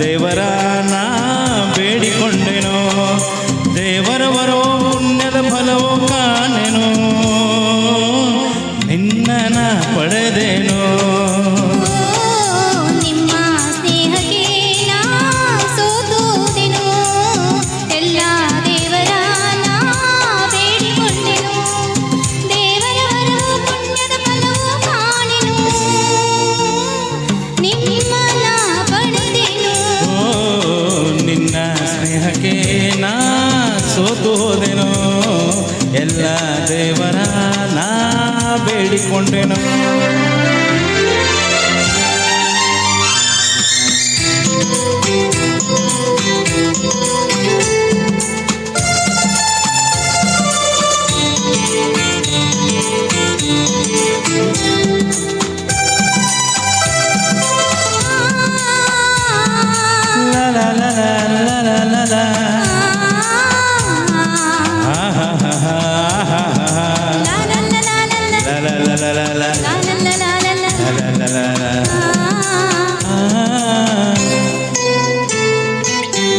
ದೇವರ ನಾ ಬೇಡಿಕೊಂಡೆನೋ, ದೇವರ ಬರೋ ಪುಣ್ಯದ ಫಲವೋ ಕಾಣೆನೋ, ನಿನ್ನ ಪಡೆದೇನೋ. ಸ್ನೇಹಕ್ಕೆ ನಾ ಸೋತು ಹೋದೆನೋ, ಎಲ್ಲ ದೇವರ ನಾ ಬೇಡಿಕೊಂಡೆನೋ.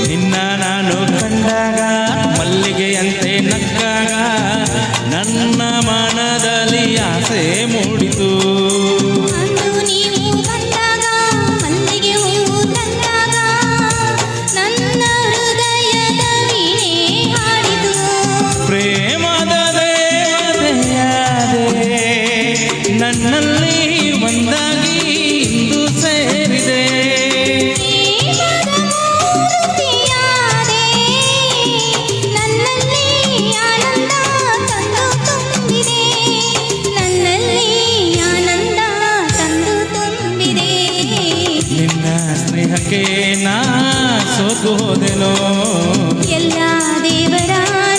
ನಿನ್ನ ನಾನು ಕಂಡಾಗ ಮಲ್ಲಿಗೆಯಂತೆ ನಕ್ಕಾಗ ನನ್ನ ಮನದಲ್ಲಿ ಆಸೆ ಮೂಡಿತು. ಪ್ರೇಮದ ದೇವತೆಯಾದೆ ನನ್ನಲ್ಲಿ ಒಂದಾಗಿ ಇಂದು ಸೇರಿದೆ. ನಿನ್ನ ಸ್ನೇಹಕ್ಕೆ ನಾ ಸೋತು ಹೋದೆನೋ, ಎಲ್ಲ ದೇವರ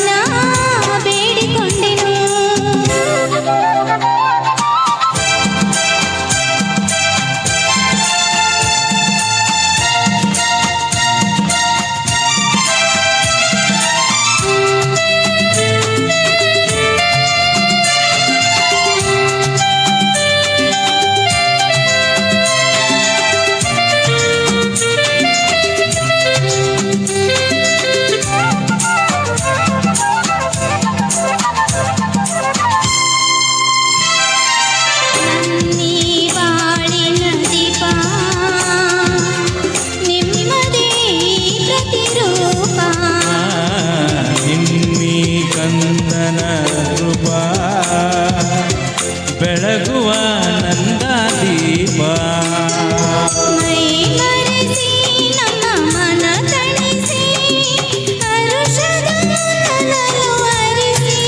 ನಾ ಬೇಡಿಕೊಂಡೆನು. ಕಂದನ ರೂಪ ಬೆಳಗುವ ನಂದ ದೀಪ, ಮೈ ಮರೆಸಿ ನಮ್ಮ ಮನ ತಣಿಸಿ ಹರುಷದ ನನ್ನನ್ನು ಅರಿಸಿ,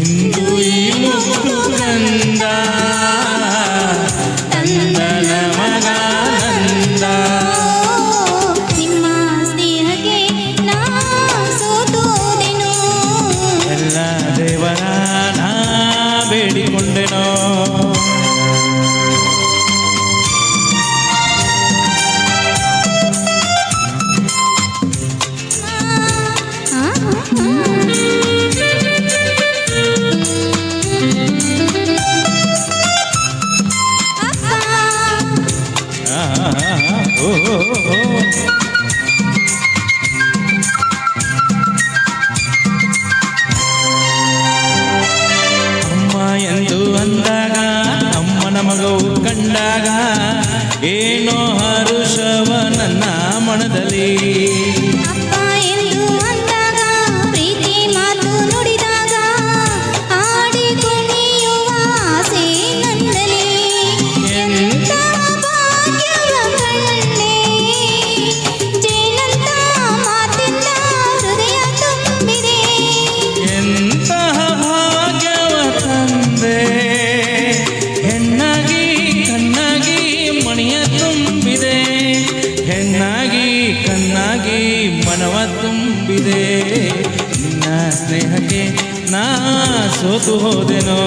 ಇಂದು ಈ ಮುತ್ತು ಕಂದ ತಂದನ ಮಗಾನಂದ. ನಿಮ್ಮ ಸ್ನೇಹಕ್ಕೆ ನಾ ಸೋತೋದೆನು, ಎಲ್ಲ ದೇವರ ನಾ ಬೇಡಿಕೊಂಡೆನೋ. ಅಮ್ಮ ಎಂದು ಅಂದಾಗ ಅಮ್ಮನ ಮಗವು ಕಂಡಾಗ ಏನೋ ಹರುಷವ ನನ್ನ ಮನದಲ್ಲಿ. ಅಪ್ಪ ಎಂದು ಅಂದಾಗ ಪ್ರೀತಿ ಮಾತು ನುಡಿದಾಗ ಆಡಿ ಕುಣಿಯುವ ಆಸೆ ನನ್ನಲ್ಲಿ. ಎಂಥ ಭಾಗ್ಯವ ಕಂಡೆ, ಜೇನಂತ ಮಾತಿಂದ ಹೃದಯ ತುಂಬಿದೆ. ಎಂತಹ ಭಾಗ್ಯವ ತಂದೆ, ಹೆಣ್ಣಾಗಿ ಕಣ್ಣಾಗಿ ಮಣಿಯ ತುಂಬಿದೆ, ಹೆಣ್ಣಾಗಿ ಕಣ್ಣಾಗಿ ಮನವ ತುಂಬಿದೆ. ನಿನ್ನ ಸ್ನೇಹಕ್ಕೆ ನಾ ಸೋತು ಹೋದೆನೋ,